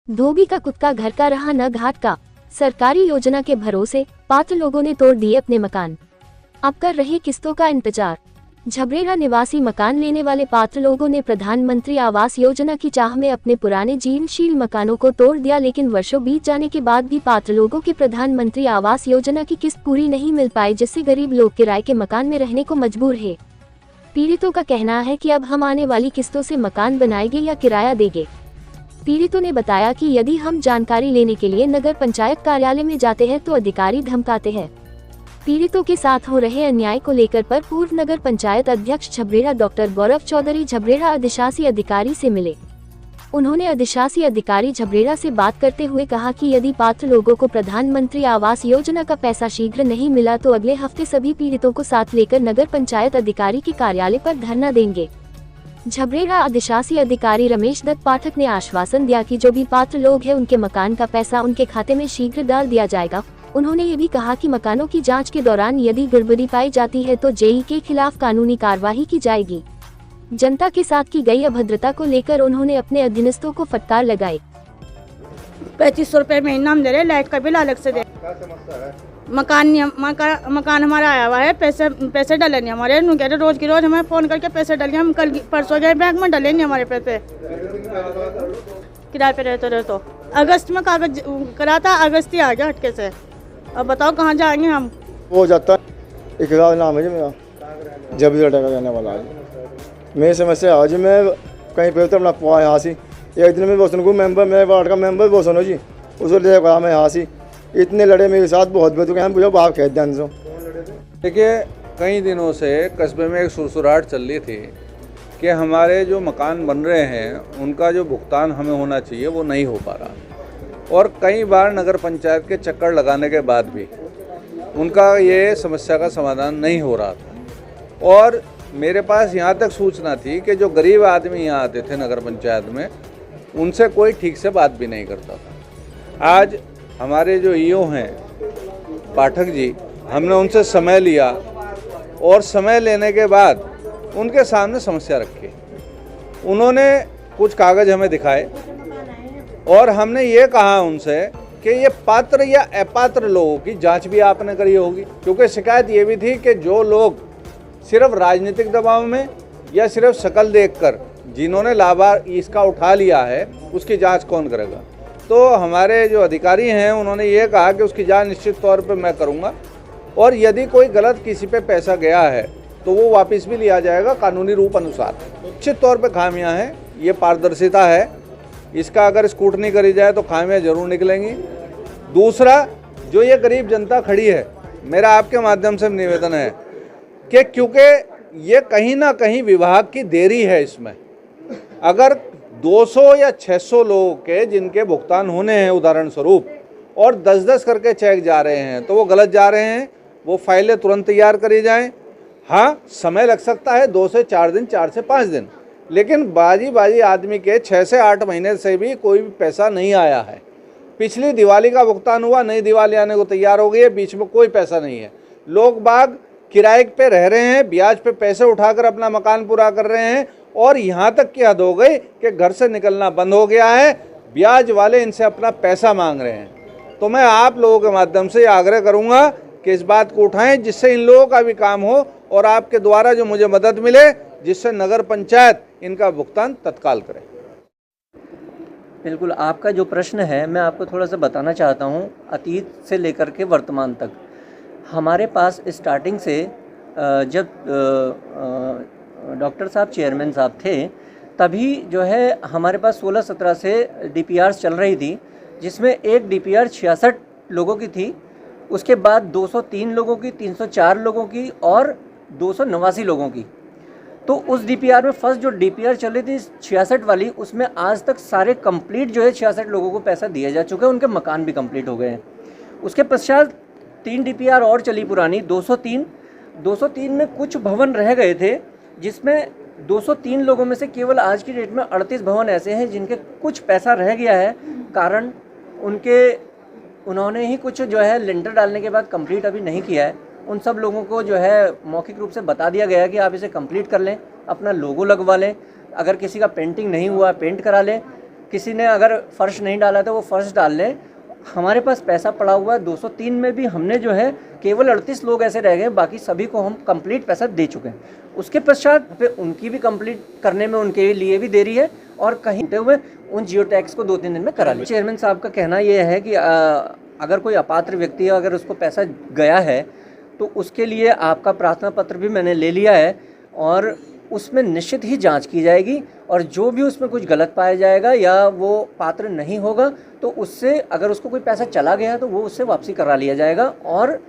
धोबी का कुत्ता घर का रहा न घाट का। सरकारी योजना के भरोसे पात्र लोगों ने तोड़ दिए अपने मकान, अब कर रहे किस्तों का इंतजार। झबरेड़ा निवासी मकान लेने वाले पात्र लोगों ने प्रधानमंत्री आवास योजना की चाह में अपने पुराने जीर्णशील मकानों को तोड़ दिया, लेकिन वर्षों बीत जाने के बाद भी पात्र लोगों की प्रधानमंत्री आवास योजना की किस्त पूरी नहीं मिल पाई, जिससे गरीब लोग किराए के मकान में रहने को मजबूर है। पीड़ितों का कहना है कि अब हम आने वाली किस्तों से मकान बनाएंगे या किराया देंगे। पीड़ितों ने बताया कि यदि हम जानकारी लेने के लिए नगर पंचायत कार्यालय में जाते हैं तो अधिकारी धमकाते हैं। पीड़ितों के साथ हो रहे अन्याय को लेकर पर पूर्व नगर पंचायत अध्यक्ष झबरेड़ा डॉक्टर गौरव चौधरी झबरेड़ा अधिशासी अधिकारी से मिले। उन्होंने अधिशासी अधिकारी झबरेड़ा से बात करते हुए कहा कि यदि पात्र लोगों को प्रधानमंत्री आवास योजना का पैसा शीघ्र नहीं मिला तो अगले हफ्ते सभी पीड़ितों को साथ लेकर नगर पंचायत अधिकारी के कार्यालय पर धरना देंगे। झबरेड़ा अधिशासी अधिकारी रमेश दत्त पाठक ने आश्वासन दिया कि जो भी पात्र लोग हैं उनके मकान का पैसा उनके खाते में शीघ्र डाल दिया जाएगा। उन्होंने ये भी कहा कि मकानों की जांच के दौरान यदि गड़बड़ी पाई जाती है तो जेई के खिलाफ कानूनी कार्रवाई की जाएगी। जनता के साथ की गई अभद्रता को लेकर उन्होंने अपने अधीनस्थों को फटकार लगाई। 3500 रुपए महीना हम दे रहे, लाइट का बिल अलग से दे। मकान हमारा आया हुआ है, पैसे डले नहीं हमारे। कह रहे रोज की रोज हमें फोन करके पैसे डलिए, हम कल परसों गए बैंक में, डले नहीं हमारे पैसे। किराए पे रहते रहे तो अगस्त में कागज करा था, अगस्त ही आ गया हटके से। अब बताओ कहाँ जाएंगे हम। वो जाता इकरार नाम है जी मेरा, जब भी लड़का जाने वाला है। मेरी समस्या आज मैं कहीं पे तो अपना पुआ यहाँ से एक दिन में बोसन को मेंबर, मेरे वार्ड का मेंबर बोसन हो जी, उसको ले कहा मैं यहाँ से इतने लड़े मेरे साथ, बहुत बेतुके हैं, मुझे बाप कह ध्यान से। देखिए, कई दिनों से कस्बे में एक सुरसुराहट चल रही थी कि हमारे जो मकान बन रहे हैं उनका जो भुगतान हमें होना चाहिए वो नहीं हो पा रहा, और कई बार नगर पंचायत के चक्कर लगाने के बाद भी उनका ये समस्या का समाधान नहीं हो रहा था। और मेरे पास यहाँ तक सूचना थी कि जो गरीब आदमी यहाँ आते थे नगर पंचायत में, उनसे कोई ठीक से बात भी नहीं करता था। आज हमारे जो ईओ हैं पाठक जी, हमने उनसे समय लिया और समय लेने के बाद उनके सामने समस्या रखी। उन्होंने कुछ कागज़ हमें दिखाए और हमने ये कहा उनसे कि ये पात्र या अपात्र लोगों की जांच भी आपने करी होगी, क्योंकि शिकायत ये भी थी कि जो लोग सिर्फ राजनीतिक दबाव में या सिर्फ शक्ल देखकर जिन्होंने लाभ इसका उठा लिया है उसकी जांच कौन करेगा। तो हमारे जो अधिकारी हैं उन्होंने ये कहा कि उसकी जांच निश्चित तौर पे मैं करूँगा, और यदि कोई गलत किसी पे पैसा गया है तो वो वापस भी लिया जाएगा कानूनी रूप अनुसार। निश्चित तौर पे खामियां हैं, ये पारदर्शिता है, इसका अगर स्क्रूटनी करी जाए तो खामियां जरूर निकलेंगी। दूसरा, जो ये गरीब जनता खड़ी है, मेरा आपके माध्यम से निवेदन है कि क्योंकि ये कहीं ना कहीं विभाग की देरी है इसमें, अगर 200 या 600 लोगों के जिनके भुगतान होने हैं उदाहरण स्वरूप, और 10-10 करके चेक जा रहे हैं तो वो गलत जा रहे हैं। वो फाइलें तुरंत तैयार करी जाएं। हाँ, समय लग सकता है 2 से 4 दिन, 4 से 5 दिन, लेकिन बाजी आदमी के 6 से 8 महीने से भी कोई भी पैसा नहीं आया है। पिछली दिवाली का भुगतान हुआ, नई दिवाली आने को तैयार हो गई है, बीच में कोई पैसा नहीं है। लोग बाग किराए पे रह रहे हैं, ब्याज पे पैसे उठाकर अपना मकान पूरा कर रहे हैं, और यहाँ तक की हद हो गई कि घर से निकलना बंद हो गया है, ब्याज वाले इनसे अपना पैसा मांग रहे हैं। तो मैं आप लोगों के माध्यम से आग्रह करूँगा कि इस बात को उठाएं जिससे इन लोगों का भी काम हो, और आपके द्वारा जो मुझे मदद मिले जिससे नगर पंचायत इनका भुगतान तत्काल करे। बिल्कुल, आपका जो प्रश्न है मैं आपको थोड़ा सा बताना चाहता हूँ। अतीत से लेकर के वर्तमान तक हमारे पास स्टार्टिंग से जब डॉक्टर साहब चेयरमैन साहब थे तभी जो है हमारे पास 16-17 से DPR चल रही थी, जिसमें एक DPR 66 लोगों की थी, उसके बाद 203 लोगों की, 304 लोगों की और 289 लोगों की। तो उस DPR में फर्स्ट जो DPR चल रही थी 66 वाली, उसमें आज तक सारे कंप्लीट जो है 66 लोगों को पैसा दिया जा चुका है, उनके मकान भी कंप्लीट हो गए हैं। उसके पश्चात 3 DPR और चली पुरानी 203 में कुछ भवन रह गए थे, जिसमें 203 लोगों में से केवल आज की डेट में 38 भवन ऐसे हैं जिनके कुछ पैसा रह गया है। कारण उन्होंने ही कुछ जो है लिंटर डालने के बाद कंप्लीट अभी नहीं किया है। उन सब लोगों को जो है मौखिक रूप से बता दिया गया है कि आप इसे कंप्लीट कर लें, अपना लोगो लगवा लें, अगर किसी का पेंटिंग नहीं हुआ पेंट करा लें। किसी ने अगर फ़र्श नहीं डाला तो वो फ़र्श डाल लें। हमारे पास पैसा पड़ा हुआ है। 203 में भी हमने जो है केवल 38 लोग ऐसे रह गए, बाकी सभी को हम कंप्लीट पैसा दे चुके हैं। उसके पश्चात पे उनकी भी कंप्लीट करने में उनके लिए भी देरी है और कहीं हुए उन जियो टैक्स को 2-3 दिन में करा लिया। चेयरमैन साहब का कहना ये है कि अगर कोई अपात्र व्यक्ति है, अगर उसको पैसा गया है तो उसके लिए आपका प्रार्थना पत्र भी मैंने ले लिया है और उसमें निश्चित ही जांच की जाएगी और जो भी उसमें कुछ गलत पाया जाएगा या वो पात्र नहीं होगा तो उससे, अगर उसको कोई पैसा चला गया तो वो उससे वापसी करा लिया जाएगा और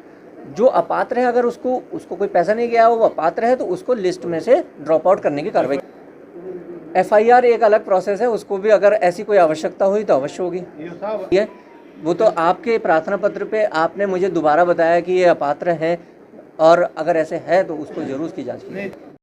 जो अपात्र है, अगर उसको कोई पैसा नहीं गया, वो अपात्र है तो उसको लिस्ट में से ड्रॉप आउट करने की कार्रवाई। FIR एक अलग प्रोसेस है, उसको भी अगर ऐसी कोई आवश्यकता हुई तो अवश्य होगी। ये वो तो आपके प्रार्थना पत्र पे आपने मुझे दोबारा बताया कि ये अपात्र है और अगर ऐसे है तो उसको जरूर उसकी जांच की।